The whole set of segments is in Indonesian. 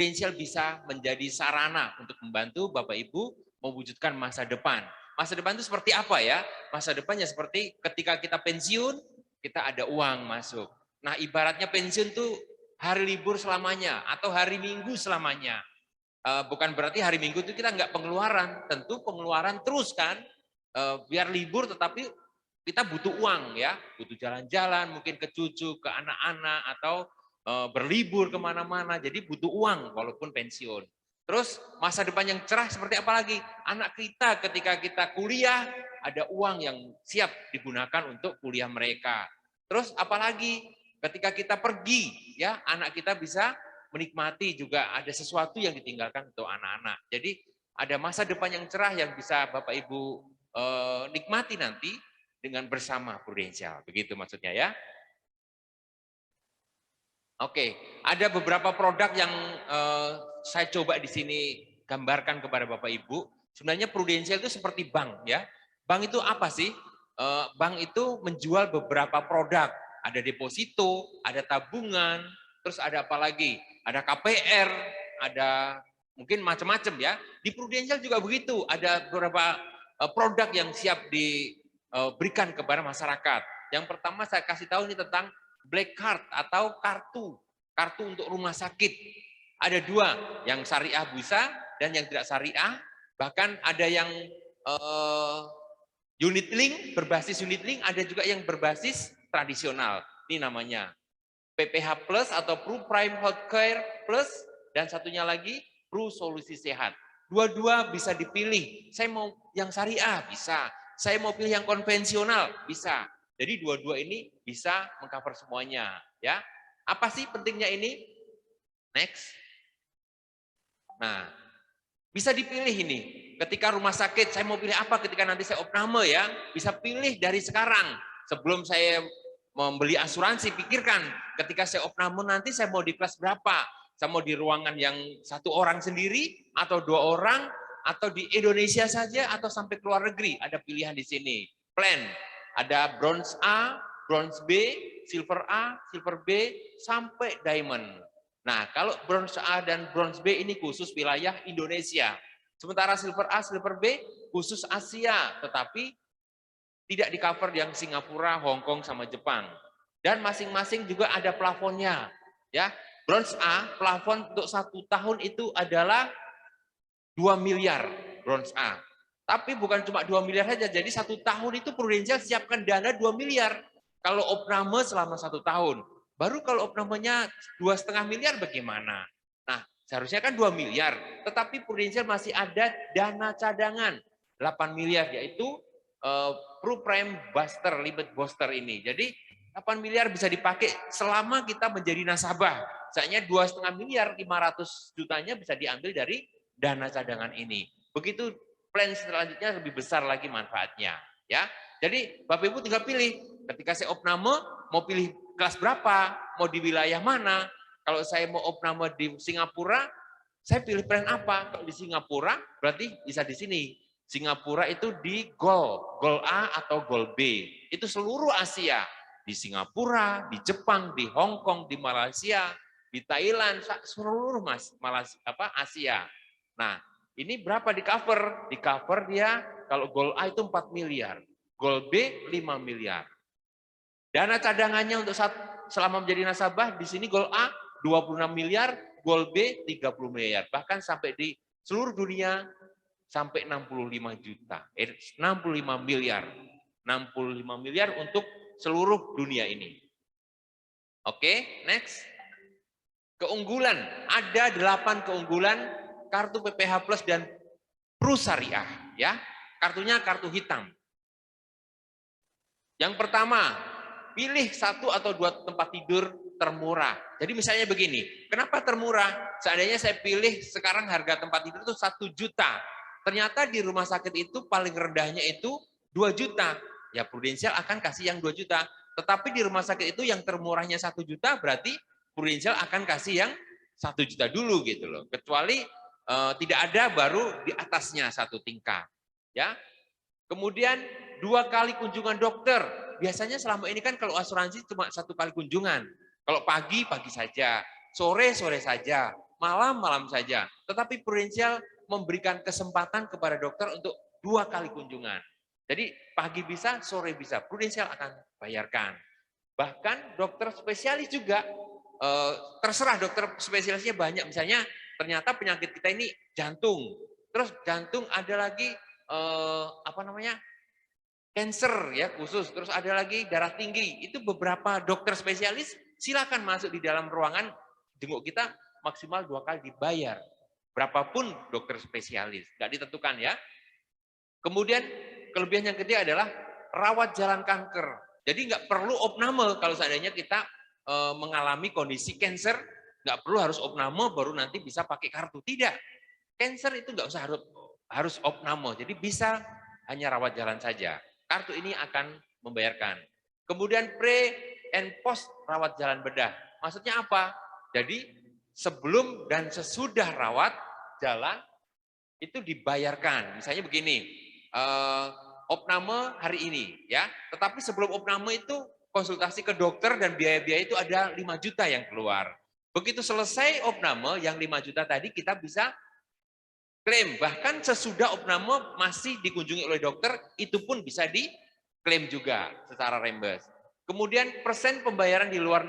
prudensial bisa menjadi sarana untuk membantu Bapak Ibu mewujudkan masa depan. Masa depan itu seperti apa ya? Masa depannya seperti ketika kita pensiun, kita ada uang masuk. Nah, ibaratnya pensiun tuh hari libur selamanya atau hari Minggu selamanya. Bukan berarti hari Minggu itu kita nggak pengeluaran, tentu pengeluaran terus kan, biar libur tetapi kita butuh uang ya, butuh jalan-jalan, mungkin ke cucu, ke anak-anak, atau berlibur kemana-mana, jadi butuh uang walaupun pensiun. Terus masa depan yang cerah seperti apa lagi? Anak kita ketika kita kuliah, ada uang yang siap digunakan untuk kuliah mereka. Terus apalagi ketika kita pergi, ya anak kita bisa menikmati juga ada sesuatu yang ditinggalkan untuk anak-anak. Jadi ada masa depan yang cerah yang bisa Bapak Ibu nikmati nanti dengan bersama prudensial. Begitu maksudnya ya. Oke, ada beberapa produk yang saya coba di sini gambarkan kepada Bapak Ibu. Sebenarnya prudensial itu seperti bank ya. Bank itu apa sih? Bank itu menjual beberapa produk. Ada deposito, ada tabungan, terus ada apa lagi? Ada KPR, ada mungkin macam-macam ya. Di prudensial juga begitu. Ada beberapa produk yang siap diberikan kepada masyarakat. Yang pertama saya kasih tahu ini tentang black card atau kartu untuk rumah sakit. Ada dua, yang syariah bisa dan yang tidak syariah. Bahkan ada yang unit link, berbasis unit link, ada juga yang berbasis tradisional. Ini namanya PPH Plus atau Pro Prime Healthcare Plus, dan satunya lagi Pro Solusi Sehat. Dua-dua bisa dipilih. Saya mau yang syariah, bisa. Saya mau pilih yang konvensional, bisa. Jadi dua-dua ini bisa mengcover semuanya, ya. Apa sih pentingnya ini? Next. Nah, bisa dipilih ini. Ketika rumah sakit, saya mau pilih apa ketika nanti saya opname ya, bisa pilih dari sekarang. Sebelum saya membeli asuransi, pikirkan ketika saya opname nanti saya mau di kelas berapa? Saya mau di ruangan yang satu orang sendiri atau dua orang, atau di Indonesia saja atau sampai ke luar negeri. Ada pilihan di sini. Plan. Ada bronze A, bronze B, silver A, silver B, sampai diamond. Nah, kalau bronze A dan bronze B ini khusus wilayah Indonesia. Sementara silver A, silver B khusus Asia, tetapi tidak di cover yang Singapura, Hong Kong, sama Jepang. Dan masing-masing juga ada plafonnya. Ya, bronze A, plafon untuk 1 tahun itu adalah 2 miliar bronze A. Tapi bukan cuma 2 miliar saja, jadi 1 tahun itu prudensial siapkan dana 2 miliar. Kalau opname selama 1 tahun. Baru kalau opnamenya 2,5 miliar bagaimana? Nah, seharusnya kan 2 miliar, tetapi prudensial masih ada dana cadangan 8 miliar, yaitu Pro Prime Buster, Limit Booster ini. Jadi 8 miliar bisa dipakai selama kita menjadi nasabah. Misalnya 2,5 miliar, 500 jutanya bisa diambil dari dana cadangan ini. Begitu plan selanjutnya lebih besar lagi manfaatnya, ya. Jadi Bapak Ibu tinggal pilih. Ketika saya opname, mau pilih kelas berapa, mau di wilayah mana. Kalau saya mau opname di Singapura, saya pilih plan apa? Kalau di Singapura, berarti bisa di sini. Singapura itu di Gold A atau Gold B. Itu seluruh Asia. Di Singapura, di Jepang, di Hong Kong, di Malaysia, di Thailand, seluruh Asia. Nah, ini berapa di cover? Di cover dia kalau Gold A itu 4 miliar, Gold B 5 miliar. Dana cadangannya untuk selama menjadi nasabah di sini Gold A 26 miliar, Gold B 30 miliar. Bahkan sampai di seluruh dunia sampai 65 juta. 65 miliar. 65 miliar untuk seluruh dunia ini. Oke, next. Keunggulan, ada 8 keunggulan kartu PPH Plus dan Pro Syariah, ya. Kartunya kartu hitam. Yang pertama, pilih 1 atau 2 tempat tidur termurah. Jadi misalnya begini, kenapa termurah? Seandainya saya pilih sekarang harga tempat tidur itu 1 juta. Ternyata di rumah sakit itu paling rendahnya itu 2 juta. Ya prudensial akan kasih yang 2 juta. Tetapi di rumah sakit itu yang termurahnya 1 juta, berarti prudensial akan kasih yang 1 juta dulu gitu loh. Kecuali tidak ada baru di atasnya 1 tingkat. Ya. Kemudian 2 kali kunjungan dokter. Biasanya selama ini kan kalau asuransi cuma 1 kali kunjungan. Kalau pagi, pagi saja. Sore, sore saja. malam-malam saja. Tetapi Prudential memberikan kesempatan kepada dokter untuk 2 kali kunjungan. Jadi pagi bisa, sore bisa. Prudential akan bayarkan. Bahkan dokter spesialis juga, terserah dokter spesialisnya banyak. Misalnya ternyata penyakit kita ini jantung. Terus jantung ada lagi cancer ya khusus, terus ada lagi darah tinggi. Itu beberapa dokter spesialis silakan masuk di dalam ruangan jenguk kita maksimal 2 kali dibayar. Berapapun dokter spesialis, nggak ditentukan ya. Kemudian kelebihan yang ketiga adalah rawat jalan kanker. Jadi nggak perlu opname kalau seandainya kita mengalami kondisi cancer, nggak perlu harus opname baru nanti bisa pakai kartu. Tidak, cancer itu nggak usah harus opname. Jadi bisa hanya rawat jalan saja. Kartu ini akan membayarkan. Kemudian pre and post rawat jalan bedah. Maksudnya apa? Jadi sebelum dan sesudah rawat jalan itu dibayarkan. Misalnya begini, opname hari ini ya, tetapi sebelum opname itu konsultasi ke dokter dan biaya-biaya itu ada 5 juta yang keluar. Begitu selesai opname yang 5 juta tadi kita bisa klaim, bahkan sesudah opname masih dikunjungi oleh dokter, itu pun bisa diklaim juga secara reimburse. Kemudian persen pembayaran di luar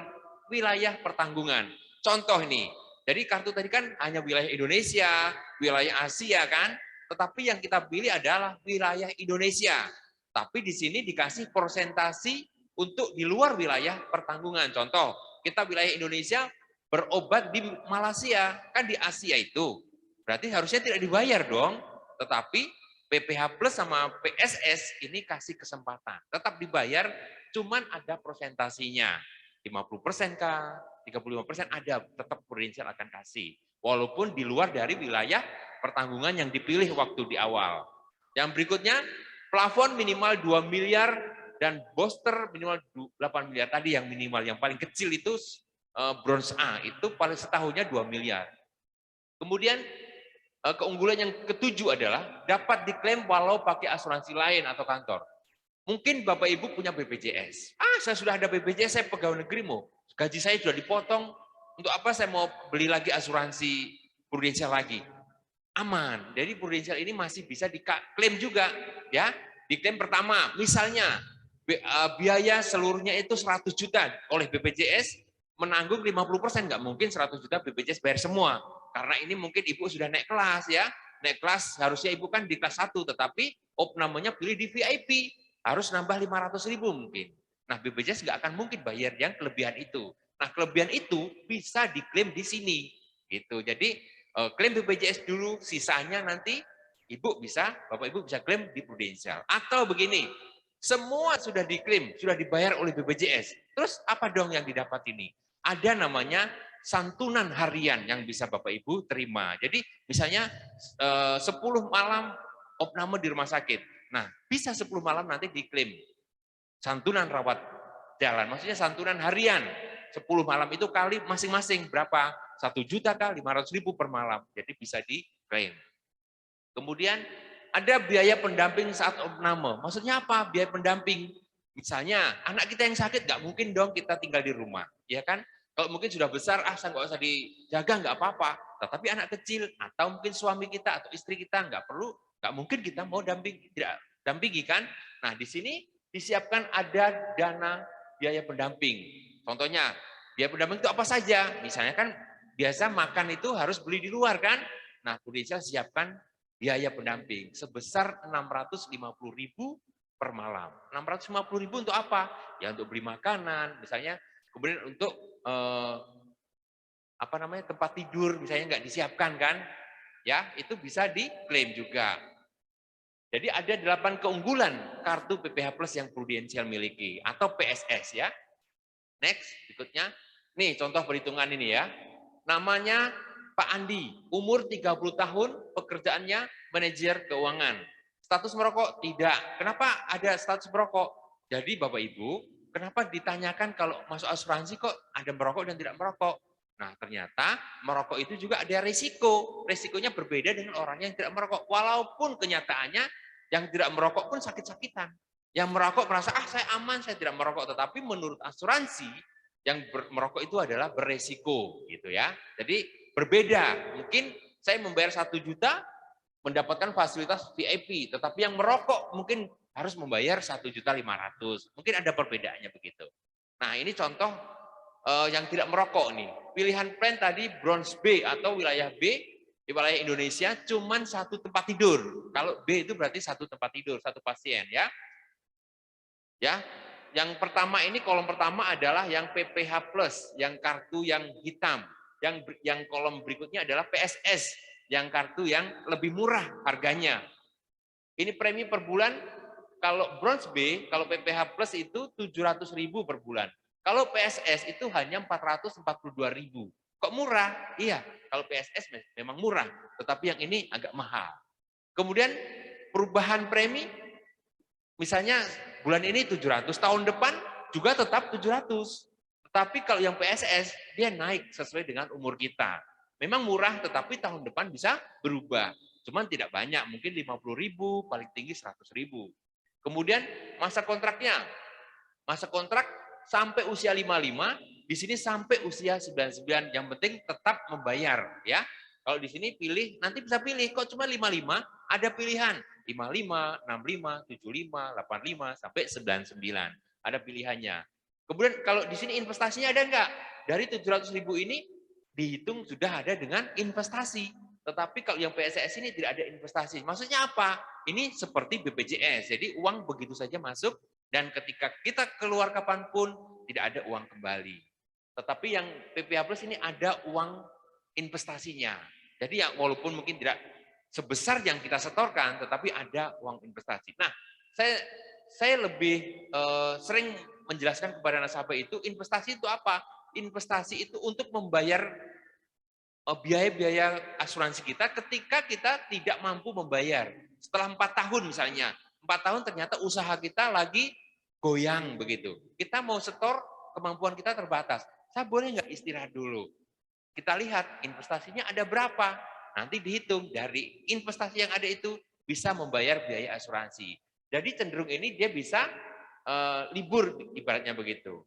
wilayah pertanggungan. Contoh nih, jadi kartu tadi kan hanya wilayah Indonesia, wilayah Asia kan, tetapi yang kita pilih adalah wilayah Indonesia. Tapi di sini dikasih persentasi untuk di luar wilayah pertanggungan. Contoh, kita wilayah Indonesia berobat di Malaysia, kan di Asia itu. Berarti harusnya tidak dibayar dong, tetapi PPH Plus sama PSS ini kasih kesempatan. Tetap dibayar, cuman ada persentasinya. 50% kah, 35% ada, tetap Prudential akan kasih. Walaupun di luar dari wilayah pertanggungan yang dipilih waktu di awal. Yang berikutnya, plafon minimal 2 miliar dan booster minimal 8 miliar. Tadi yang minimal, yang paling kecil itu bronze A, itu paling setahunnya 2 miliar. Kemudian keunggulan yang ketujuh adalah dapat diklaim walau pakai asuransi lain atau kantor. Mungkin Bapak Ibu punya BPJS. Saya sudah ada BPJS, saya pegawai negeri mau. Gaji saya sudah dipotong. Untuk apa saya mau beli lagi asuransi Prudential lagi? Aman. Jadi Prudential ini masih bisa diklaim juga, ya. Diklaim pertama, misalnya biaya seluruhnya itu 100 juta oleh BPJS, menanggung 50%, nggak mungkin 100 juta BPJS bayar semua. Karena ini mungkin Ibu sudah naik kelas ya. Naik kelas harusnya Ibu kan di kelas 1, tetapi namanya pilih di VIP. Harus nambah 500.000 mungkin. Nah, BPJS nggak akan mungkin bayar yang kelebihan itu. Nah, kelebihan itu bisa diklaim di sini. Gitu. Jadi, klaim BPJS dulu, sisanya nanti Bapak Ibu bisa klaim di Prudential. Atau begini, semua sudah diklaim, sudah dibayar oleh BPJS. Terus apa dong yang didapat ini? Ada namanya santunan harian yang bisa Bapak Ibu terima. Jadi misalnya 10 malam opname di rumah sakit. Nah, bisa 10 malam nanti diklaim. Santunan rawat jalan, maksudnya santunan harian. 10 malam itu kali masing-masing berapa? 1 juta kali 500.000 per malam. Jadi bisa diklaim. Kemudian ada biaya pendamping saat opname. Maksudnya apa? Biaya pendamping. Misalnya anak kita yang sakit nggak mungkin dong kita tinggal di rumah, ya kan? Kalau mungkin sudah besar, saya nggak usah dijaga, nggak apa-apa. Tetapi anak kecil atau mungkin suami kita atau istri kita nggak mungkin kita mau dampingi kan? Nah di sini disiapkan ada dana biaya pendamping. Contohnya biaya pendamping itu apa saja? Misalnya kan biasa makan itu harus beli di luar kan? Nah Prudential siapkan biaya pendamping sebesar 650.000 per malam. 650.000 untuk apa? Ya untuk beli makanan, misalnya, kemudian untuk tempat tidur, misalnya nggak disiapkan kan, ya itu bisa diklaim juga. Jadi ada 8 keunggulan kartu PPH Plus yang Prudential miliki atau PSS ya. Next, berikutnya, nih contoh perhitungan ini ya. Namanya Pak Andi, umur 30 tahun, pekerjaannya manajer keuangan. Status merokok? Tidak. Kenapa ada status merokok? Jadi Bapak Ibu, kenapa ditanyakan kalau masuk asuransi kok ada merokok dan tidak merokok? Nah ternyata merokok itu juga ada risiko. Risikonya berbeda dengan orang yang tidak merokok. Walaupun kenyataannya yang tidak merokok pun sakit-sakitan. Yang merokok merasa, saya aman, saya tidak merokok. Tetapi menurut asuransi, yang merokok itu adalah beresiko. Gitu ya. Jadi berbeda. Mungkin saya membayar 1 juta mendapatkan fasilitas VIP, tetapi yang merokok mungkin harus membayar 1.500.000. Mungkin ada perbedaannya begitu. Nah, ini contoh yang tidak merokok nih. Pilihan plan tadi bronze B atau wilayah B, di wilayah Indonesia cuman 1 tempat tidur. Kalau B itu berarti 1 tempat tidur, 1 pasien ya. Ya. Yang pertama ini kolom pertama adalah yang PPH Plus, yang kartu yang hitam. Yang kolom berikutnya adalah PSS, yang kartu yang lebih murah harganya. Ini premi per bulan, kalau bronze B, kalau PPH Plus itu 700.000 per bulan. Kalau PSS itu hanya 442.000. Kok murah? Iya, kalau PSS memang murah, tetapi yang ini agak mahal. Kemudian perubahan premi, misalnya bulan ini 700, tahun depan juga tetap 700. Tetapi kalau yang PSS, dia naik sesuai dengan umur kita. Memang murah, tetapi tahun depan bisa berubah. Cuman tidak banyak, mungkin 50.000, paling tinggi 100.000. Kemudian masa kontraknya, masa kontrak sampai usia 55, di sini sampai usia 99, yang penting tetap membayar ya. Kalau di sini pilih, nanti bisa pilih, kok cuma 55, ada pilihan 55, 65, 75, 85 sampai 99. Ada pilihannya. Kemudian kalau di sini investasinya ada enggak? Dari 700.000 ini dihitung sudah ada dengan investasi. Tetapi kalau yang PSS ini tidak ada investasi. Maksudnya apa? Ini seperti BPJS. Jadi uang begitu saja masuk dan ketika kita keluar kapanpun tidak ada uang kembali. Tetapi yang PPH Plus ini ada uang investasinya. Jadi ya walaupun mungkin tidak sebesar yang kita setorkan, tetapi ada uang investasi. Nah, saya lebih sering menjelaskan kepada nasabah itu, investasi itu apa? Investasi itu untuk membayar biaya-biaya asuransi kita ketika kita tidak mampu membayar. Setelah 4 tahun misalnya, 4 tahun ternyata usaha kita lagi goyang begitu. Kita mau setor, kemampuan kita terbatas. Saya boleh nggak istirahat dulu? Kita lihat investasinya ada berapa. Nanti dihitung dari investasi yang ada itu bisa membayar biaya asuransi. Jadi cenderung ini dia bisa libur ibaratnya begitu.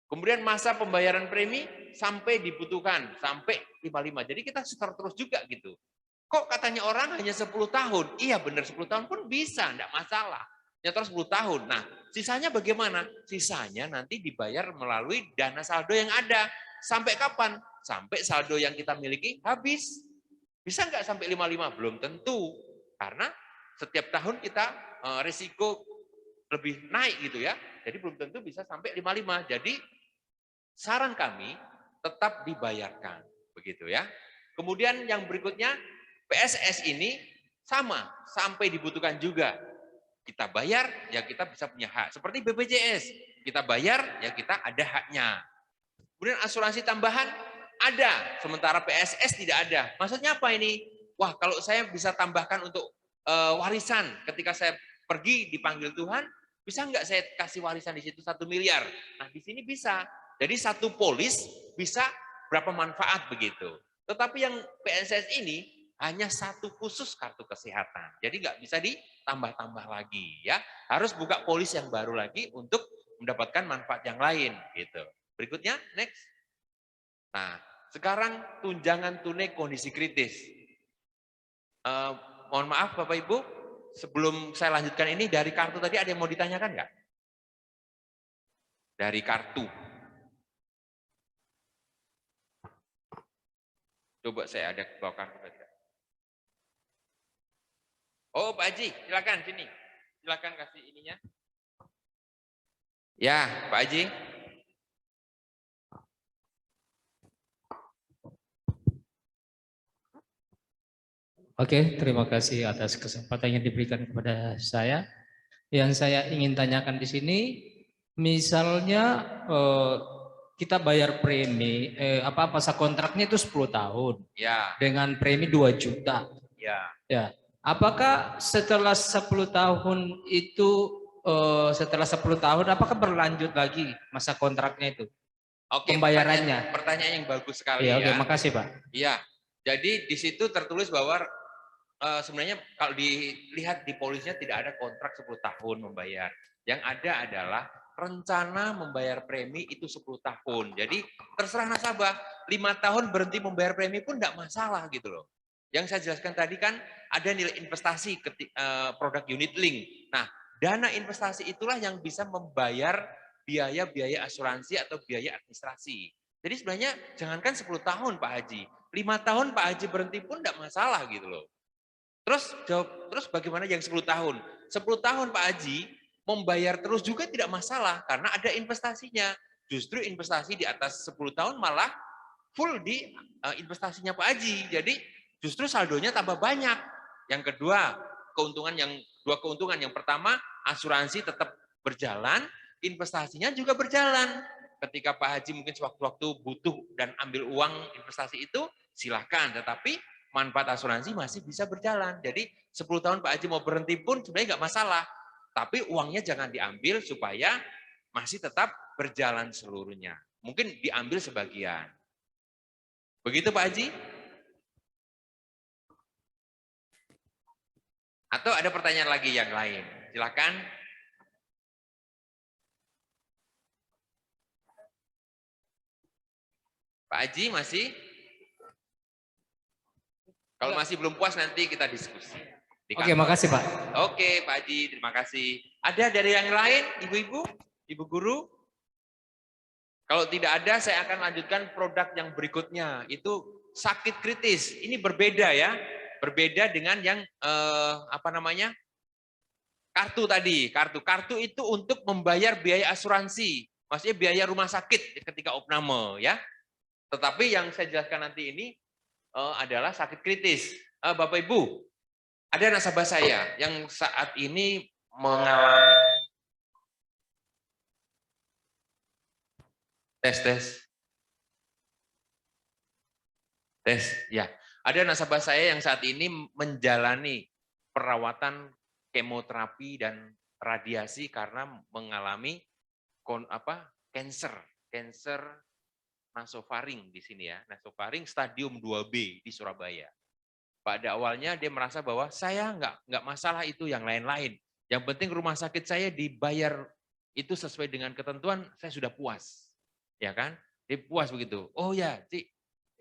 Kemudian masa pembayaran premi sampai dibutuhkan, sampai 55. Jadi kita setor terus juga gitu. Kok katanya orang hanya 10 tahun? Iya benar 10 tahun pun bisa, enggak masalah. Nyetor 10 tahun. Nah, sisanya bagaimana? Sisanya nanti dibayar melalui dana saldo yang ada. Sampai kapan? Sampai saldo yang kita miliki habis. Bisa enggak sampai 55? Belum tentu. Karena setiap tahun kita risiko lebih naik gitu ya. Jadi belum tentu bisa sampai 55. Jadi saran kami tetap dibayarkan, begitu ya. Kemudian yang berikutnya PSS ini sama, sampai dibutuhkan juga. Kita bayar, ya kita bisa punya hak. Seperti BPJS, kita bayar, ya kita ada haknya. Kemudian asuransi tambahan ada, sementara PSS tidak ada. Maksudnya apa ini? Wah, kalau saya bisa tambahkan untuk warisan ketika saya pergi dipanggil Tuhan, bisa nggak saya kasih warisan di situ 1 miliar? Nah, di sini bisa. Jadi satu polis bisa berapa manfaat begitu. Tetapi yang PSS ini hanya satu khusus kartu kesehatan. Jadi nggak bisa ditambah-tambah lagi ya. Harus buka polis yang baru lagi untuk mendapatkan manfaat yang lain gitu. Berikutnya next. Nah, sekarang tunjangan tunai kondisi kritis. Mohon maaf Bapak Ibu, sebelum saya lanjutkan ini dari kartu tadi ada yang mau ditanyakan nggak? Dari kartu. Coba saya ada bawa kartu tadi. Oh Pak Haji, silakan sini. Silakan kasih ininya. Ya Pak Haji. Oke, terima kasih atas kesempatan yang diberikan kepada saya. Yang saya ingin tanyakan di sini, misalnya kita bayar premi, masa kontraknya itu 10 tahun, Ya. dengan premi 2 juta. Ya. Ya. Apakah setelah 10 tahun itu, apakah berlanjut lagi masa kontraknya itu? Oke, Pembayarannya. pertanyaan yang bagus sekali ya. ya. Oke, makasih Pak. Iya, jadi di situ tertulis bahwa sebenarnya kalau dilihat di polisnya tidak ada kontrak 10 tahun membayar. Yang ada adalah rencana membayar premi itu 10 tahun. Jadi terserah nasabah, 5 tahun berhenti membayar premi pun enggak masalah gitu loh. Yang saya jelaskan tadi kan ada nilai investasi produk unit link. Nah, dana investasi itulah yang bisa membayar biaya-biaya asuransi atau biaya administrasi. Jadi sebenarnya jangankan 10 tahun Pak Haji, 5 tahun Pak Haji berhenti pun enggak masalah gitu loh. Terus bagaimana yang 10 tahun? 10 tahun Pak Haji membayar terus juga tidak masalah karena ada investasinya. Justru investasi di atas 10 tahun malah full di investasinya Pak Haji. Jadi justru saldonya tambah banyak. Yang kedua, dua keuntungan. Yang pertama, asuransi tetap berjalan, investasinya juga berjalan. Ketika Pak Haji mungkin sewaktu-waktu butuh dan ambil uang investasi itu, silahkan. Tetapi manfaat asuransi masih bisa berjalan. Jadi 10 tahun Pak Haji mau berhenti pun sebenarnya nggak masalah. Tapi uangnya jangan diambil supaya masih tetap berjalan seluruhnya. Mungkin diambil sebagian. Begitu Pak Haji? Atau ada pertanyaan lagi yang lain? Silakan. Pak Haji masih? Kalau masih belum puas nanti kita diskusi. Oke, makasih Pak. Oke, Pak Haji, terima kasih. Ada dari yang lain, Ibu-ibu, Ibu Guru? Kalau tidak ada, saya akan lanjutkan produk yang berikutnya. Itu sakit kritis. Ini berbeda ya, berbeda dengan yang kartu tadi. Kartu itu untuk membayar biaya asuransi, maksudnya biaya rumah sakit ketika opname ya. Tetapi yang saya jelaskan nanti ini adalah sakit kritis. Bapak Ibu, ada nasabah saya yang saat ini mengalami tes ya. Ada nasabah saya yang saat ini menjalani perawatan kemoterapi dan radiasi karena mengalami kanker nasofaring di sini ya. Nasofaring stadium 2B di Surabaya. Pada awalnya dia merasa bahwa saya nggak masalah itu yang lain-lain. Yang penting rumah sakit saya dibayar itu sesuai dengan ketentuan, saya sudah puas. Ya kan? Dia puas begitu. Oh ya, Cik,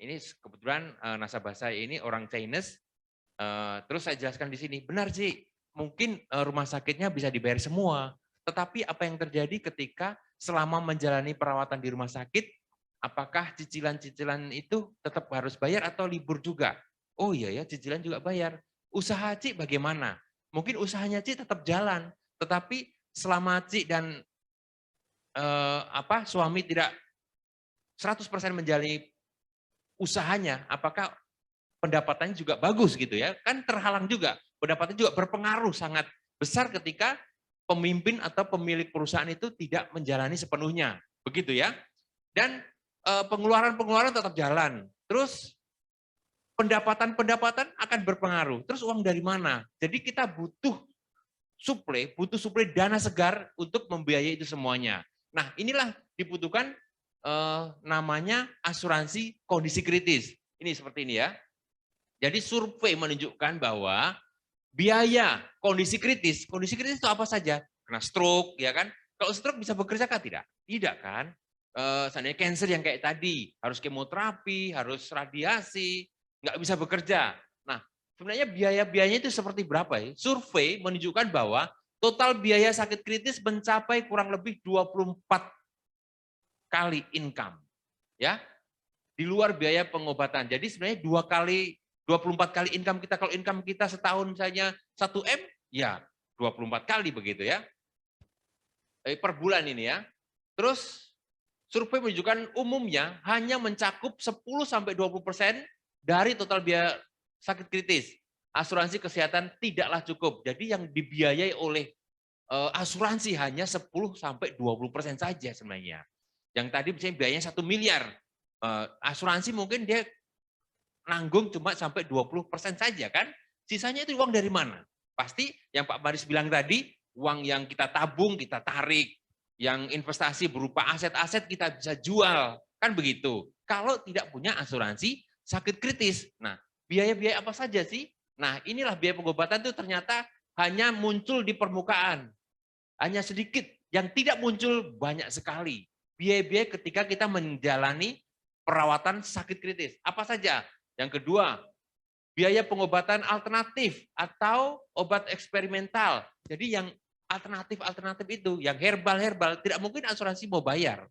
ini kebetulan nasabah saya ini orang Chinese. Terus saya jelaskan di sini, benar Cik, mungkin rumah sakitnya bisa dibayar semua. Tetapi apa yang terjadi ketika selama menjalani perawatan di rumah sakit, apakah cicilan-cicilan itu tetap harus bayar atau libur juga? Oh iya ya, cicilan juga bayar. Usaha Cik bagaimana? Mungkin usahanya Cik tetap jalan, tetapi selama Cik dan suami tidak 100% menjalani usahanya, apakah pendapatannya juga bagus gitu ya? Kan terhalang juga. Pendapatannya juga berpengaruh sangat besar ketika pemimpin atau pemilik perusahaan itu tidak menjalani sepenuhnya. Begitu ya. Dan pengeluaran-pengeluaran tetap jalan. Terus pendapatan akan berpengaruh. Terus uang dari mana? Jadi kita butuh suplai dana segar untuk membiayai itu semuanya. Nah, inilah dibutuhkan namanya asuransi kondisi kritis. Ini seperti ini ya. Jadi survei menunjukkan bahwa biaya kondisi kritis itu apa saja? Kena stroke, ya kan? Kalau stroke bisa bekerja kan tidak? Tidak kan? Seandainya cancer yang kayak tadi, harus kemoterapi, harus radiasi, nggak bisa bekerja. Nah, sebenarnya biaya-biayanya itu seperti berapa ya? Survei menunjukkan bahwa total biaya sakit kritis mencapai kurang lebih 24 kali income. Ya, di luar biaya pengobatan. Jadi sebenarnya 24 kali income kita. Kalau income kita setahun saja 1 M, ya 24 kali begitu ya. Per bulan ini ya. Terus survei menunjukkan umumnya hanya mencakup 10-20% dari total biaya sakit kritis. Asuransi kesehatan tidaklah cukup. Jadi yang dibiayai oleh asuransi hanya 10-20% saja sebenarnya. Yang tadi misalnya biayanya 1 miliar. Asuransi mungkin dia nanggung cuma sampai 20% saja kan. Sisanya itu uang dari mana? Pasti yang Pak Baris bilang tadi, uang yang kita tabung, kita tarik. Yang investasi berupa aset-aset kita bisa jual. Kan begitu. Kalau tidak punya asuransi sakit kritis. Nah, biaya-biaya apa saja sih? Nah, inilah biaya pengobatan itu ternyata hanya muncul di permukaan. Hanya sedikit yang tidak muncul banyak sekali. Biaya-biaya ketika kita menjalani perawatan sakit kritis. Apa saja? Yang kedua, biaya pengobatan alternatif atau obat eksperimental. Jadi yang alternatif-alternatif itu, yang herbal-herbal, tidak mungkin asuransi mau bayar.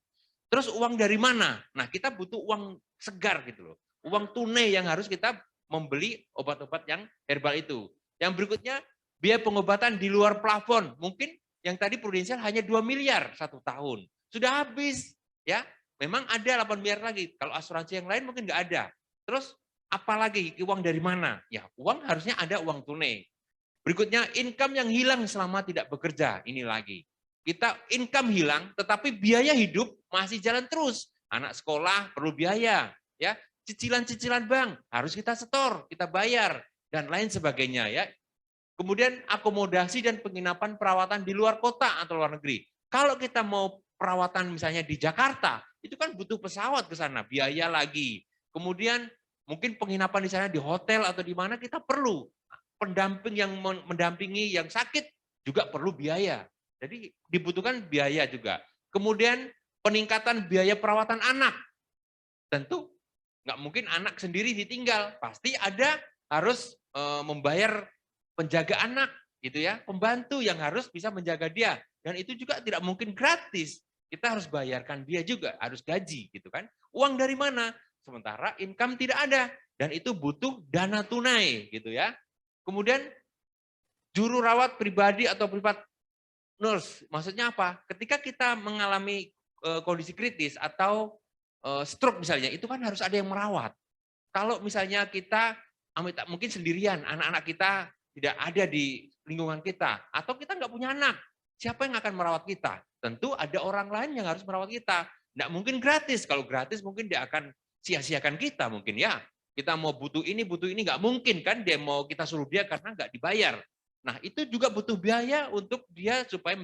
Terus uang dari mana? Nah, kita butuh uang segar gitu loh. Uang tunai yang harus kita membeli obat-obat yang herbal itu. Yang berikutnya, biaya pengobatan di luar plafon. Mungkin yang tadi prudensial hanya 2 miliar 1 tahun. Sudah habis. Ya, memang ada 8 miliar lagi. Kalau asuransi yang lain mungkin nggak ada. Terus apalagi uang dari mana? Ya, uang harusnya ada uang tunai. Berikutnya, income yang hilang selama tidak bekerja. Ini lagi. Kita income hilang, tetapi biaya hidup masih jalan terus. Anak sekolah perlu biaya, ya. Cicilan-cicilan bank harus kita setor, kita bayar, dan lain sebagainya, ya. Kemudian akomodasi dan penginapan perawatan di luar kota atau luar negeri. Kalau kita mau perawatan misalnya di Jakarta, itu kan butuh pesawat ke sana, biaya lagi. Kemudian mungkin penginapan di sana di hotel atau di mana kita perlu pendamping yang mendampingi yang sakit juga perlu biaya. Jadi dibutuhkan biaya juga. Kemudian peningkatan biaya perawatan anak. Tentu nggak mungkin anak sendiri ditinggal. Pasti ada harus membayar penjaga anak gitu ya, pembantu yang harus bisa menjaga dia. Dan itu juga tidak mungkin gratis. Kita harus bayarkan dia juga, harus gaji gitu kan. Uang dari mana? Sementara income tidak ada dan itu butuh dana tunai gitu ya. Kemudian juru rawat pribadi atau privat nurse, maksudnya apa? Ketika kita mengalami kondisi kritis atau stroke misalnya, itu kan harus ada yang merawat. Kalau misalnya kita mungkin sendirian, anak-anak kita tidak ada di lingkungan kita, atau kita nggak punya anak, siapa yang akan merawat kita? Tentu ada orang lain yang harus merawat kita. Nggak mungkin gratis. Kalau gratis mungkin dia akan sia-siakan kita mungkin ya. Kita mau butuh ini nggak mungkin kan dia mau kita suruh dia karena nggak dibayar. Nah itu juga butuh biaya untuk dia supaya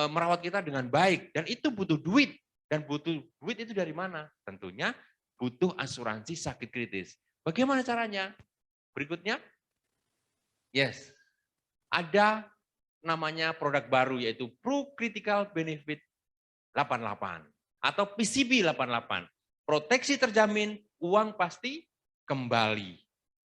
merawat kita dengan baik dan itu butuh duit dan butuh duit itu dari mana? Tentunya butuh asuransi sakit kritis. Bagaimana caranya? Berikutnya, yes, ada namanya produk baru yaitu Pro Critical Benefit 88 atau PCB 88. Proteksi terjamin, uang pasti kembali.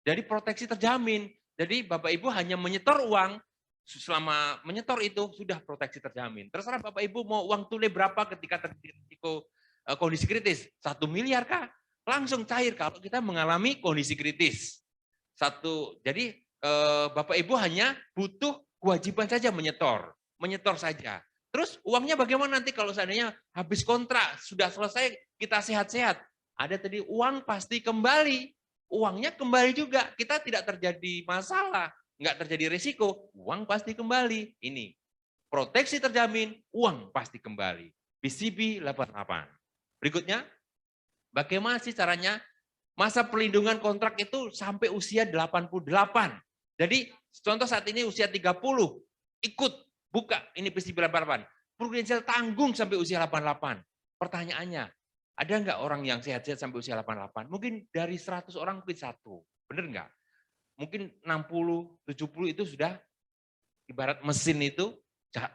Jadi proteksi terjamin. Jadi Bapak Ibu hanya menyetor uang, selama menyetor itu sudah proteksi terjamin. Terserah Bapak Ibu mau uang tunai berapa ketika terjadi risiko kondisi kritis. 1 miliar kah? Langsung cair kalau kita mengalami kondisi kritis. Jadi Bapak Ibu hanya butuh kewajiban saja menyetor saja. Terus uangnya bagaimana nanti kalau seandainya habis kontrak, sudah selesai, kita sehat-sehat. Ada tadi uang pasti kembali. Uangnya kembali juga. Kita tidak terjadi masalah. Nggak terjadi risiko. Uang pasti kembali. Ini. Proteksi terjamin, uang pasti kembali. PCB 88. Berikutnya, bagaimana sih caranya? Masa perlindungan kontrak itu sampai usia 88. Jadi contoh saat ini usia 30, ikut buka ini PCB 88. Prudensial tanggung sampai usia 88. Pertanyaannya, ada nggak orang yang sehat-sehat sampai usia 88? Mungkin dari 100 orang mungkin satu. Benar nggak? Mungkin 60, 70 itu sudah ibarat mesin itu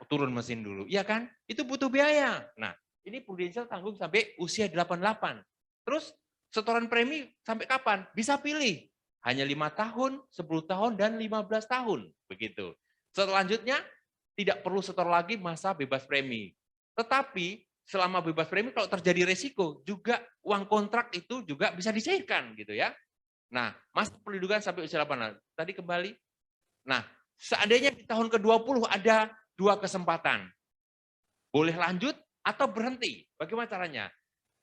turun mesin dulu. Iya kan? Itu butuh biaya. Nah, ini prudensial tanggung sampai usia 88. Terus setoran premi sampai kapan? Bisa pilih. Hanya 5 tahun, 10 tahun, dan 15 tahun. Begitu. Selanjutnya, tidak perlu setor lagi masa bebas premi. Tetapi selama bebas premi kalau terjadi resiko juga uang kontrak itu juga bisa dicairkan gitu ya. Nah, masa perlindungan sampai usia 8 tahun. Tadi kembali. Nah, seandainya di tahun ke-20 ada 2 kesempatan. Boleh lanjut atau berhenti. Bagaimana caranya?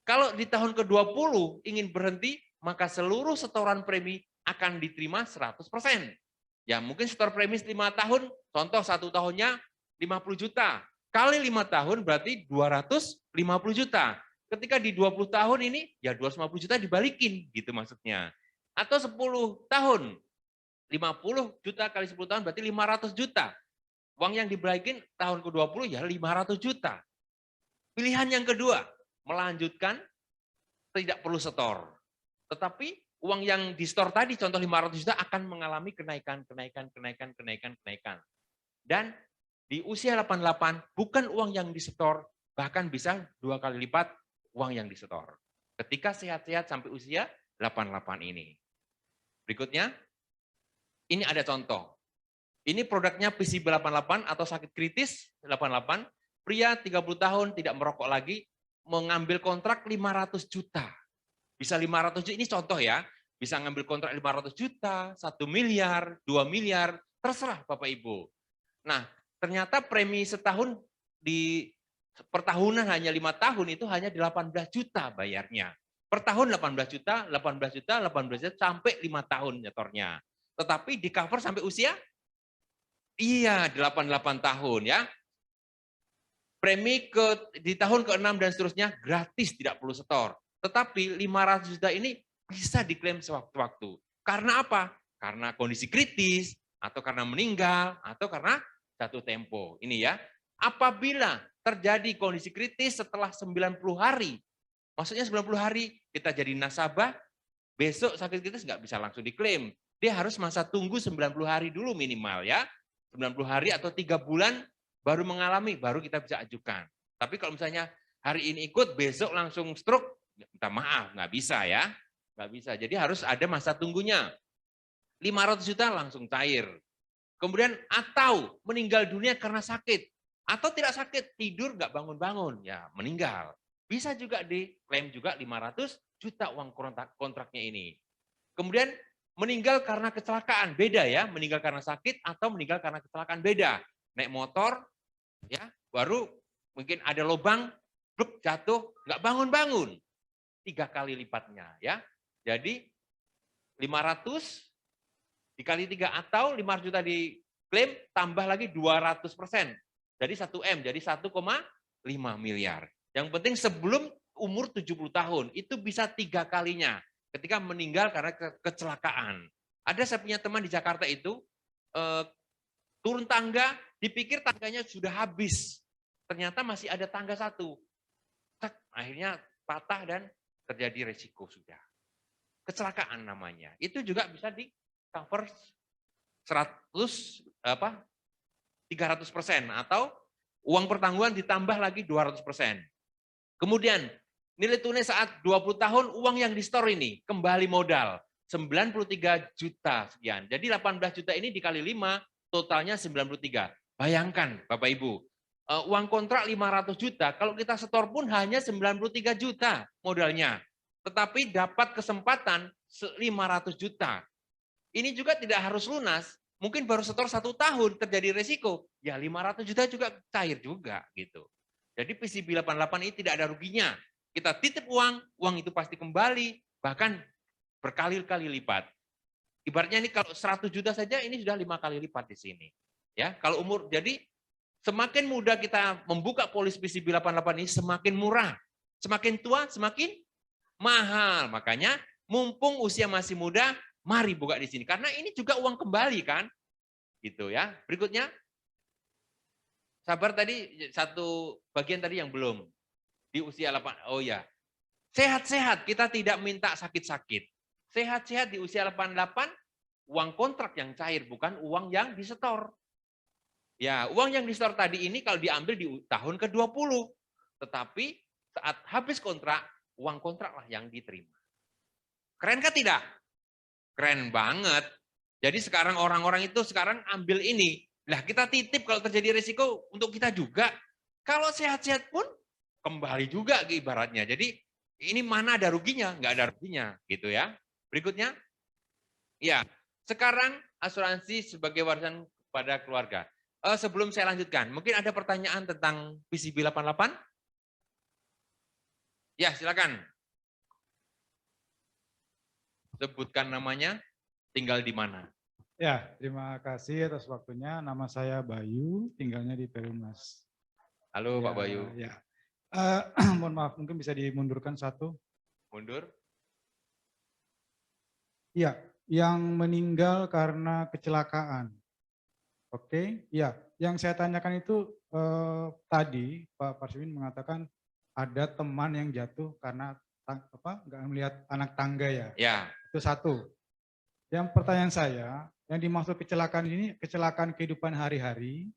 Kalau di tahun ke-20 ingin berhenti, maka seluruh setoran premi akan diterima 100%. Ya mungkin setor premi 5 tahun, contoh 1 tahunnya 50 juta. Kali 5 tahun berarti 250 juta. Ketika di 20 tahun ini, ya 250 juta dibalikin, gitu maksudnya. Atau 10 tahun, 50 juta kali 10 tahun berarti 500 juta. Uang yang dibalikin tahun ke-20 ya 500 juta. Pilihan yang kedua, melanjutkan tidak perlu setor. Tetapi uang yang di store tadi contoh 500 juta akan mengalami kenaikan. Dan Di usia 88 bukan uang yang disetor, bahkan bisa 2 kali lipat uang yang disetor. Ketika sehat-sehat sampai usia 88 ini. Berikutnya, ini ada contoh. Ini produknya PCB 88 atau sakit kritis 88. Pria 30 tahun tidak merokok lagi, mengambil kontrak 500 juta. Bisa 500 juta, ini contoh ya. Bisa ngambil kontrak 500 juta, 1 miliar, 2 miliar, terserah Bapak Ibu. Nah, ternyata premi setahun di pertahunan hanya 5 tahun itu hanya 18 juta bayarnya. Per tahun 18 juta, 18 juta, 18 juta sampai 5 tahun nyetornya. Tetapi di cover sampai usia? Iya, 88 tahun ya. Premi di tahun ke-6 dan seterusnya gratis, tidak perlu setor. Tetapi 500 juta ini bisa diklaim sewaktu-waktu. Karena apa? Karena kondisi kritis, atau karena meninggal, atau karena jatuh tempo. Ini ya. Apabila terjadi kondisi kritis setelah 90 hari, maksudnya 90 hari kita jadi nasabah, besok sakit kritis nggak bisa langsung diklaim. Dia harus masa tunggu 90 hari dulu minimal ya. 90 hari atau 3 bulan baru mengalami, baru kita bisa ajukan. Tapi kalau misalnya hari ini ikut, besok langsung stroke, minta maaf, nggak bisa ya. Nggak bisa, jadi harus ada masa tunggunya. 500 juta langsung cair. Kemudian atau meninggal dunia karena sakit. Atau tidak sakit, tidur nggak bangun-bangun, ya meninggal. Bisa juga diklaim juga 500 juta uang kontraknya ini. Kemudian meninggal karena kecelakaan, beda ya, meninggal karena sakit atau meninggal karena kecelakaan beda. Naik motor, ya baru mungkin ada lubang, bluk, jatuh, nggak bangun-bangun. 3 kali lipatnya ya. Jadi 500 dikali 3 atau 500 juta diklaim tambah lagi 200%. Jadi 1M, jadi 1,5 miliar. Yang penting sebelum umur 70 tahun, itu bisa 3 kalinya ketika meninggal karena kecelakaan. Ada saya punya teman di Jakarta itu, turun tangga, dipikir tangganya sudah habis. Ternyata masih ada tangga satu. Akhirnya patah dan terjadi resiko sudah. Kecelakaan namanya. Itu juga bisa di cover 300% atau uang pertanggungan ditambah lagi 200%. Kemudian nilai tunai saat 20 tahun uang yang di store ini kembali modal 93 juta sekian. Jadi 18 juta ini dikali 5 totalnya 93. Bayangkan Bapak Ibu, uang kontrak 500 juta, kalau kita setor pun hanya 93 juta modalnya. Tetapi dapat kesempatan 500 juta. Ini juga tidak harus lunas, mungkin baru setor 1 tahun terjadi resiko, ya 500 juta juga cair juga gitu. Jadi PCB 88 ini tidak ada ruginya. Kita titip uang, uang itu pasti kembali, bahkan berkali-kali lipat. Ibaratnya ini kalau 100 juta saja ini sudah 5 kali lipat di sini. Ya, kalau umur, jadi semakin mudah kita membuka polis PCB 88 ini semakin murah. Semakin tua semakin mahal. Makanya mumpung usia masih muda, mari buka di sini. Karena ini juga uang kembali kan. Gitu ya. Berikutnya. Sabar tadi satu bagian tadi yang belum. Di usia 8. Oh ya. Sehat-sehat, kita tidak minta sakit-sakit. Sehat-sehat di usia 88, uang kontrak yang cair, bukan uang yang disetor. Ya, uang yang disetor tadi ini kalau diambil di tahun ke-20. Tetapi saat habis kontrak, uang kontrak lah yang diterima. Keren kan tidak? Keren banget. Jadi sekarang orang-orang itu sekarang ambil ini. Lah kita titip kalau terjadi risiko untuk kita juga. Kalau sehat-sehat pun kembali juga ibaratnya. Jadi ini mana ada ruginya? Nggak ada ruginya gitu ya. Berikutnya. Ya, sekarang asuransi sebagai warisan pada keluarga. Sebelum saya lanjutkan, mungkin ada pertanyaan tentang PCB 88? Ya, silakan. Sebutkan namanya, tinggal di mana. Ya, terima kasih atas waktunya. Nama saya Bayu, tinggalnya di Perumnas. Halo Ya, Pak Bayu. Ya. Mohon maaf, mungkin bisa dimundurkan satu. Mundur. Iya, yang meninggal karena kecelakaan. Oke, ya. Yang saya tanyakan itu tadi Pak Parsimin mengatakan ada teman yang jatuh karena nggak melihat anak tangga ya. Ya. Itu satu. Yang pertanyaan saya, yang dimaksud kecelakaan ini kecelakaan kehidupan hari-hari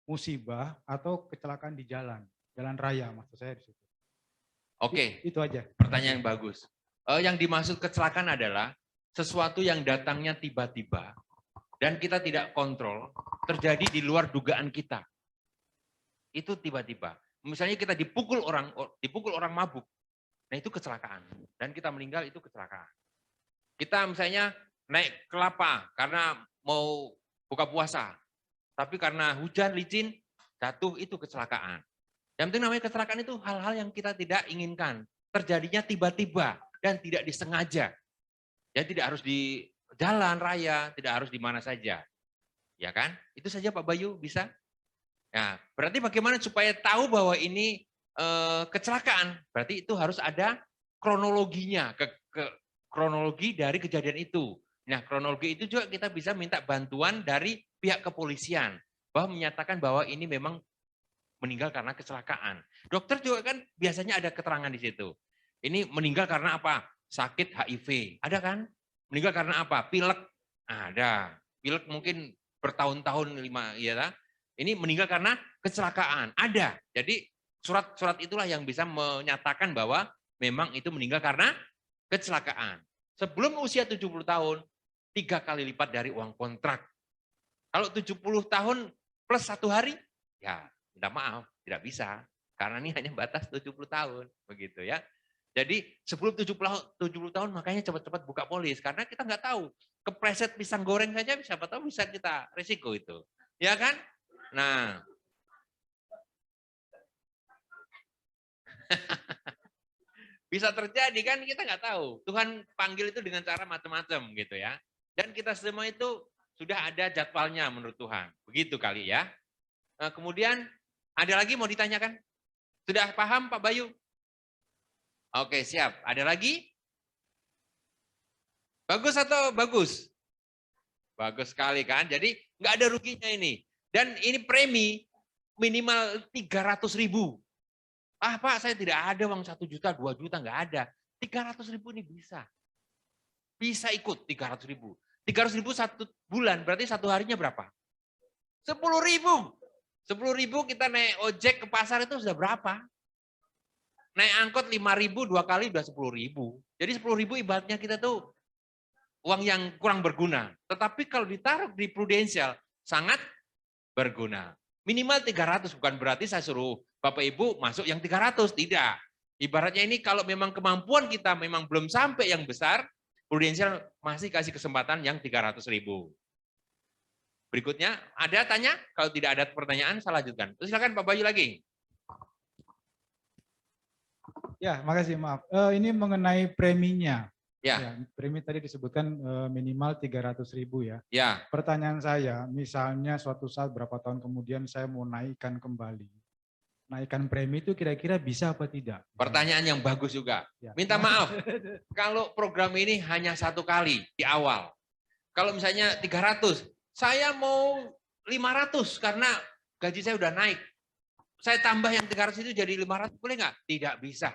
musibah atau kecelakaan di jalan raya maksud saya di situ. Oke, Itu aja. pertanyaan yang bagus. Yang dimaksud kecelakaan adalah sesuatu yang datangnya tiba-tiba dan kita tidak kontrol, terjadi di luar dugaan kita. Itu tiba-tiba. Misalnya kita dipukul orang mabuk. Nah, itu kecelakaan dan kita meninggal, itu kecelakaan. Kita misalnya naik kelapa karena mau buka puasa, tapi karena hujan licin jatuh, itu kecelakaan. Yang penting namanya kecelakaan itu hal-hal yang kita tidak inginkan, terjadinya tiba-tiba dan tidak disengaja. Jadi tidak harus di jalan raya, tidak harus di mana saja. Ya kan? Itu saja Pak Bayu, bisa? Nah, berarti bagaimana supaya tahu bahwa ini kecelakaan? Berarti itu harus ada kronologinya, kronologi dari kejadian itu. Nah, kronologi itu juga kita bisa minta bantuan dari pihak kepolisian bahwa menyatakan bahwa ini memang meninggal karena kecelakaan. Dokter juga kan biasanya ada keterangan di situ. Ini meninggal karena apa? Sakit HIV. Ada kan? Meninggal karena apa? Pilek. Ada. Pilek mungkin bertahun-tahun ya. Ini meninggal karena kecelakaan. Ada. Jadi surat-surat itulah yang bisa menyatakan bahwa memang itu meninggal karena kecelakaan. Sebelum usia 70 tahun, 3 kali lipat dari uang kontrak. Kalau 70 tahun plus 1 hari, ya minta maaf, tidak bisa. Karena ini hanya batas 70 tahun. Begitu ya. Jadi sebelum 70 tahun makanya cepat-cepat buka polis. Karena kita nggak tahu. Kepleset pisang goreng saja siapa tahu bisa kita risiko itu. Ya kan? Nah. Bisa terjadi kan, kita nggak tahu. Tuhan panggil itu dengan cara macam-macam gitu ya. Dan kita semua itu sudah ada jadwalnya menurut Tuhan. Begitu kali ya. Nah, kemudian ada lagi mau ditanyakan? Sudah paham Pak Bayu? Oke, siap. Ada lagi? Bagus atau bagus? Bagus sekali kan. Jadi nggak ada ruginya ini. Dan ini premi minimal 300.000. Ah Pak, saya tidak ada uang 1 juta, 2 juta, nggak ada. 300.000 ini bisa. Bisa ikut 300.000. 300.000 1 bulan, berarti 1 harinya berapa? 10.000. 10.000 kita naik ojek ke pasar itu sudah berapa? Naik angkot 5.000 2 kali udah 10.000. Jadi 10.000 ibaratnya kita tuh uang yang kurang berguna. Tetapi kalau ditaruh di prudensial sangat berguna. Minimal 300, bukan berarti saya suruh Bapak Ibu masuk yang 300, tidak. Ibaratnya ini kalau memang kemampuan kita memang belum sampai yang besar, prudensial masih kasih kesempatan yang 300.000. Berikutnya, ada tanya? Kalau tidak ada pertanyaan, saya lanjutkan. Silakan Pak Bayu lagi. Ya, makasih, maaf. Ini mengenai preminya. Ya. Ya, premi tadi disebutkan minimal 300.000 ya. Ya. Pertanyaan saya, misalnya suatu saat berapa tahun kemudian saya mau naikkan kembali. Naikkan premi itu kira-kira bisa apa tidak? Pertanyaan yang bagus juga. Ya. Minta maaf, kalau program ini hanya 1 kali di awal. Kalau misalnya 300, saya mau 500 karena gaji saya udah naik. Saya tambah yang 300 itu jadi 500, boleh nggak? Tidak bisa.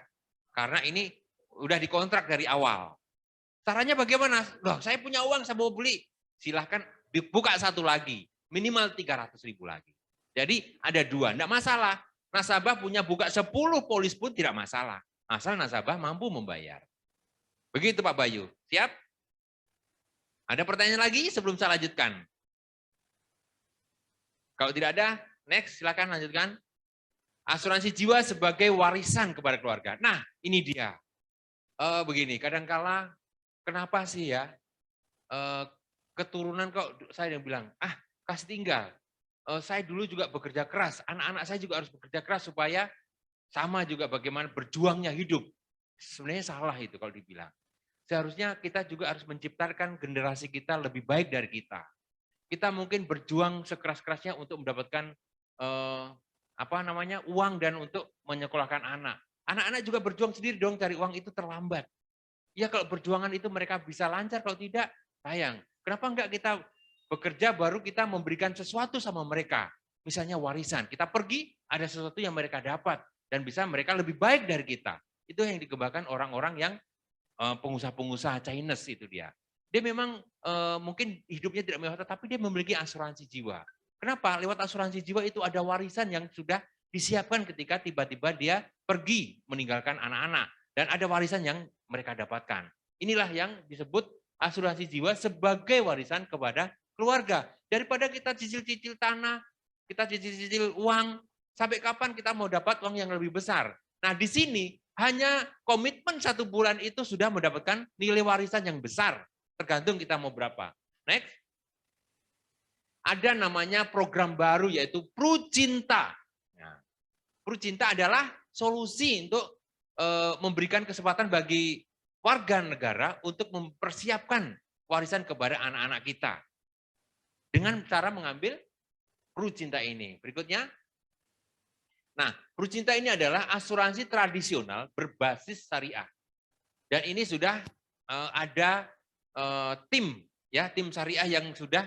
Karena ini udah dikontrak dari awal. Caranya bagaimana? Loh, saya punya uang, saya mau beli. Silahkan dibuka 1 lagi. Minimal 300.000 lagi. Jadi ada 2, enggak masalah. Nasabah punya buka 10 polis pun tidak masalah. Asal nasabah mampu membayar. Begitu Pak Bayu. Siap? Ada pertanyaan lagi sebelum saya lanjutkan? Kalau tidak ada, next silakan lanjutkan. Asuransi jiwa sebagai warisan kepada keluarga. Nah, ini dia. Begini, kadangkala kenapa sih ya keturunan kok saya yang bilang, kasih tinggal. Saya dulu juga bekerja keras, anak-anak saya juga harus bekerja keras supaya sama juga bagaimana berjuangnya hidup. Sebenarnya salah itu kalau dibilang. Seharusnya kita juga harus menciptakan generasi kita lebih baik dari kita. Kita mungkin berjuang sekeras-kerasnya untuk mendapatkan uang dan untuk menyekolahkan anak. Anak-anak juga berjuang sendiri dong cari uang, itu terlambat. Ya kalau perjuangan itu mereka bisa lancar, kalau tidak sayang. Kenapa enggak kita bekerja baru kita memberikan sesuatu sama mereka. Misalnya warisan. Kita pergi ada sesuatu yang mereka dapat dan bisa mereka lebih baik dari kita. Itu yang dikembangkan orang-orang yang pengusaha-pengusaha Chinese itu dia. Dia memang mungkin hidupnya tidak mewah, tapi dia memiliki asuransi jiwa. Kenapa? Lewat asuransi jiwa itu ada warisan yang sudah disiapkan ketika tiba-tiba dia pergi meninggalkan anak-anak. Dan ada warisan yang mereka dapatkan. Inilah yang disebut asuransi jiwa sebagai warisan kepada keluarga. Daripada kita cicil-cicil tanah, kita cicil-cicil uang, sampai kapan kita mau dapat uang yang lebih besar? Nah, di sini hanya komitmen 1 bulan itu sudah mendapatkan nilai warisan yang besar. Tergantung kita mau berapa. Next. Ada namanya program baru yaitu Prucinta. Nah, Prucinta adalah solusi untuk memberikan kesempatan bagi warga negara untuk mempersiapkan warisan kepada anak-anak kita. Dengan cara mengambil Prucinta ini. Berikutnya. Nah, Prucinta ini adalah asuransi tradisional berbasis syariah. Dan ini sudah ada tim syariah yang sudah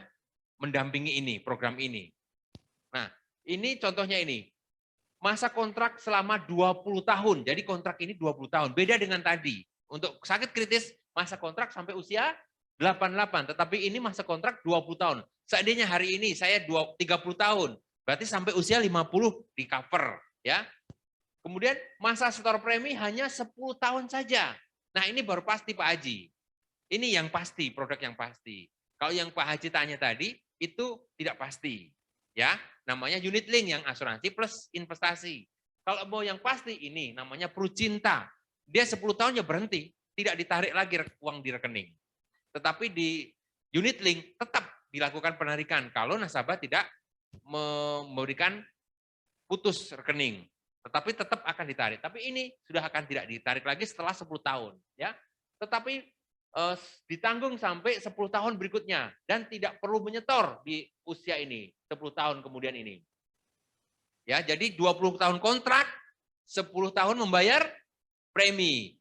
mendampingi ini, program ini. Nah, ini contohnya ini. Masa kontrak selama 20 tahun. Jadi kontrak ini 20 tahun. Beda dengan tadi. Untuk sakit kritis, masa kontrak sampai usia 88. Tetapi ini masa kontrak 20 tahun. Seandainya hari ini saya 30 tahun. Berarti sampai usia 50 di cover. Ya. Kemudian masa setor premi hanya 10 tahun saja. Nah, ini baru pasti Pak Haji. Ini yang pasti, produk yang pasti. Kalau yang Pak Haji tanya tadi, itu tidak pasti. Ya, namanya unit link yang asuransi plus investasi. Kalau mau yang pasti ini namanya Prucinta. Dia 10 tahun ya berhenti, tidak ditarik lagi uang di rekening. Tetapi di unit link tetap dilakukan penarikan kalau nasabah tidak memberikan putus rekening. Tetapi tetap akan ditarik. Tapi ini sudah akan tidak ditarik lagi setelah 10 tahun. Ya, tetapi ditanggung sampai 10 tahun berikutnya dan tidak perlu menyetor di usia ini 10 tahun kemudian ini. Ya, jadi 20 tahun kontrak, 10 tahun membayar premi.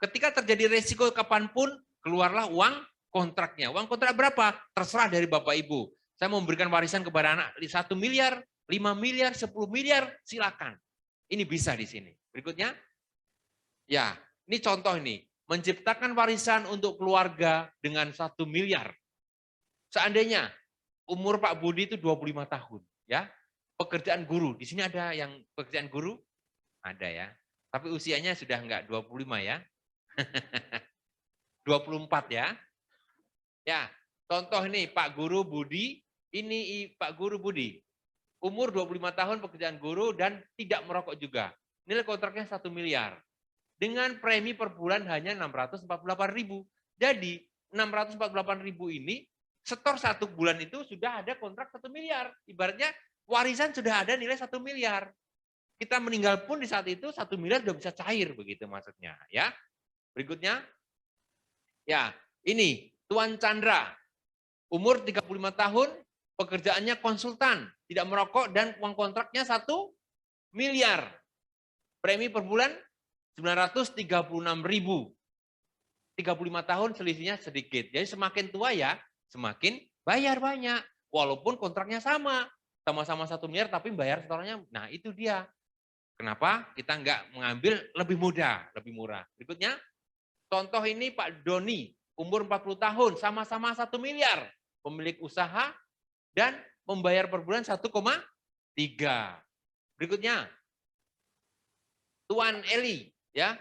Ketika terjadi resiko kapanpun keluarlah uang kontraknya. Uang kontrak berapa? Terserah dari Bapak Ibu. Saya mau memberikan warisan kepada anak 1 miliar, 5 miliar, 10 miliar, silakan. Ini bisa di sini. Berikutnya. Ya, ini contoh ini. Menciptakan warisan untuk keluarga dengan 1 miliar. Seandainya umur Pak Budi itu 25 tahun, ya. Pekerjaan guru, di sini ada yang pekerjaan guru? Ada ya. Tapi usianya sudah enggak 25 ya. 24 ya. Ya, contoh ini Pak Guru Budi, ini Pak Guru Budi. Umur 25 tahun pekerjaan guru dan tidak merokok juga. Nilai kontraknya 1 miliar. Dengan premi per bulan hanya 648.000. Jadi 648.000 ini setor 1 bulan itu sudah ada kontrak 1 miliar. Ibaratnya warisan sudah ada nilai 1 miliar. Kita meninggal pun di saat itu 1 miliar sudah bisa cair begitu maksudnya. Ya. Berikutnya. Ya, ini Tuan Chandra. Umur 35 tahun, pekerjaannya konsultan, tidak merokok dan uang kontraknya 1 miliar. Premi per bulan 936.000. 35 tahun selisihnya sedikit. Jadi semakin tua ya, semakin bayar banyak. Walaupun kontraknya sama. Sama-sama 1 miliar tapi bayar setorannya. Nah itu dia. Kenapa kita nggak mengambil lebih mudah, lebih murah. Berikutnya, contoh ini Pak Doni. Umur 40 tahun, sama-sama 1 miliar. Pemilik usaha dan membayar per bulan 1,3. Berikutnya, Tuan Eli. Ya,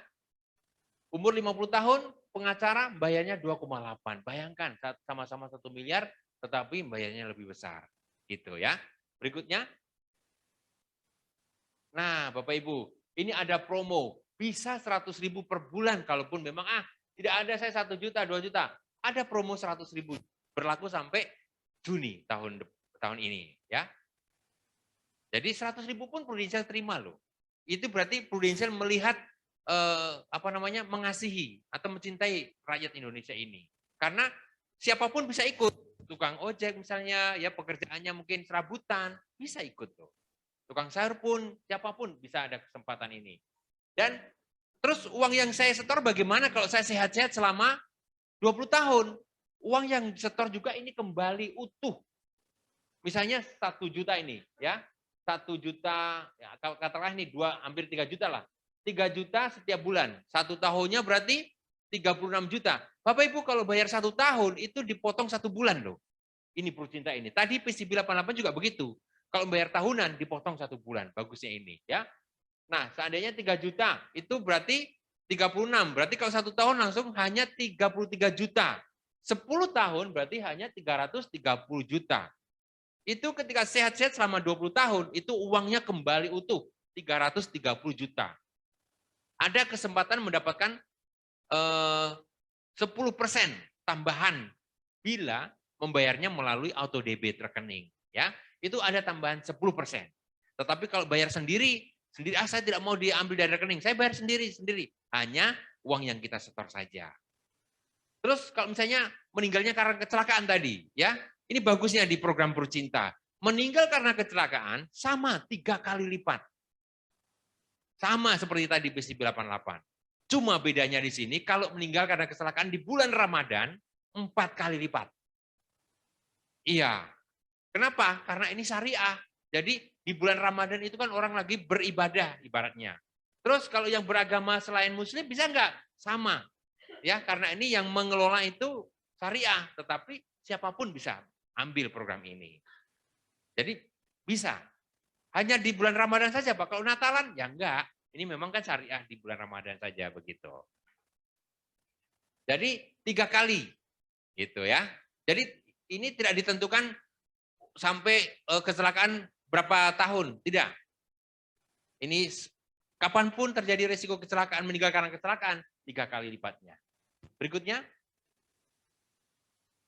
umur 50 tahun, pengacara bayarnya 2,8. Bayangkan, sama-sama 1 miliar, tetapi bayarnya lebih besar. Gitu ya. Berikutnya. Nah, Bapak Ibu, ini ada promo. Bisa 100.000 per bulan, kalaupun memang, tidak ada saya 1 juta, 2 juta. Ada promo 100.000. Berlaku sampai Juni tahun ini. Ya. Jadi 100.000 pun Prudential terima loh. Itu berarti Prudential melihat mengasihi atau mencintai rakyat Indonesia ini. Karena siapapun bisa ikut. Tukang ojek misalnya, ya pekerjaannya mungkin serabutan, bisa ikut tuh. Tukang sayur pun, siapapun bisa ada kesempatan ini. Dan terus uang yang saya setor bagaimana kalau saya sehat-sehat selama 20 tahun? Uang yang setor juga ini kembali utuh. Misalnya 1 juta ini, ya. 1 juta, ya, katakanlah ini hampir 3 juta lah. 3 juta setiap bulan. 1 tahunnya berarti 36 juta. Bapak Ibu kalau bayar 1 tahun itu dipotong 1 bulan loh. Ini Prucinta ini. Tadi PCB 88 juga begitu. Kalau bayar tahunan dipotong 1 bulan, bagusnya ini ya. Nah, seandainya 3 juta, itu berarti 36. Berarti kalau 1 tahun langsung hanya 33 juta. 10 tahun berarti hanya 330 juta. Itu ketika sehat-sehat selama 20 tahun, itu uangnya kembali utuh, 330 juta. Ada kesempatan mendapatkan 10% tambahan bila membayarnya melalui auto debit rekening, ya. Itu ada tambahan 10%. Tetapi kalau bayar sendiri saya tidak mau diambil dari rekening, saya bayar sendiri. Hanya uang yang kita setor saja. Terus kalau misalnya meninggalnya karena kecelakaan tadi, ya. Ini bagusnya di program Prucinta. Meninggal karena kecelakaan sama 3 kali lipat. Sama seperti tadi PCB 88. Cuma bedanya di sini kalau meninggal karena kecelakaan di bulan Ramadan 4 kali lipat. Iya. Kenapa? Karena ini syariah. Jadi di bulan Ramadan itu kan orang lagi beribadah ibaratnya. Terus kalau yang beragama selain muslim bisa enggak? Sama. Ya, karena ini yang mengelola itu syariah, tetapi siapapun bisa ambil program ini. Jadi bisa. Hanya di bulan Ramadan saja, Pak. Kalau Natalan ya enggak. Ini memang kan syariah di bulan Ramadan saja begitu. Jadi 3 kali gitu ya. Jadi ini tidak ditentukan sampai kecelakaan berapa tahun, tidak. Ini kapanpun terjadi risiko kecelakaan, meninggal karena kecelakaan, 3 kali lipatnya. Berikutnya,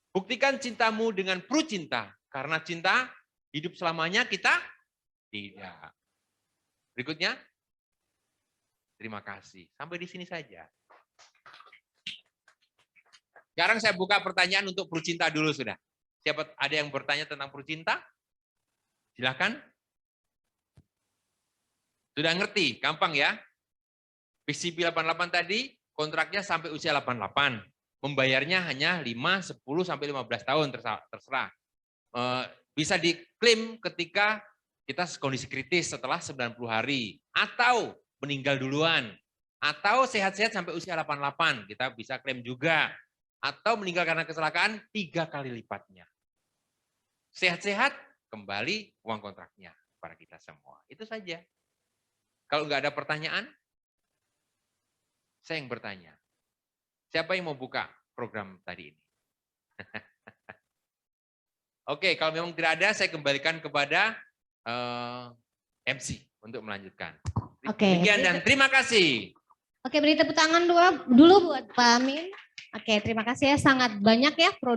buktikan cintamu dengan Prucinta, karena cinta hidup selamanya kita tidak. Berikutnya, terima kasih. Sampai di sini saja. Sekarang saya buka pertanyaan untuk Prucinta dulu sudah. Siapa ada yang bertanya tentang Prucinta? Silakan. Sudah ngerti, gampang ya. PCB 88 tadi kontraknya sampai usia 88. Membayarnya hanya 5, 10 sampai 15 tahun terserah. Bisa diklaim ketika kita kondisi kritis setelah 90 hari atau meninggal duluan atau sehat-sehat sampai usia 88, kita bisa klaim juga. Atau meninggal karena kecelakaan 3 kali lipatnya. Sehat-sehat kembali uang kontraknya kepada kita semua. Itu saja. Kalau nggak ada pertanyaan, saya yang bertanya. Siapa yang mau buka program tadi ini? Oke, kalau memang tidak ada, saya kembalikan kepada MC untuk melanjutkan. Oke. Demikian dan terima kasih. Oke, beri tepuk tangan dulu buat Pak Amin. Oke, terima kasih ya, sangat banyak ya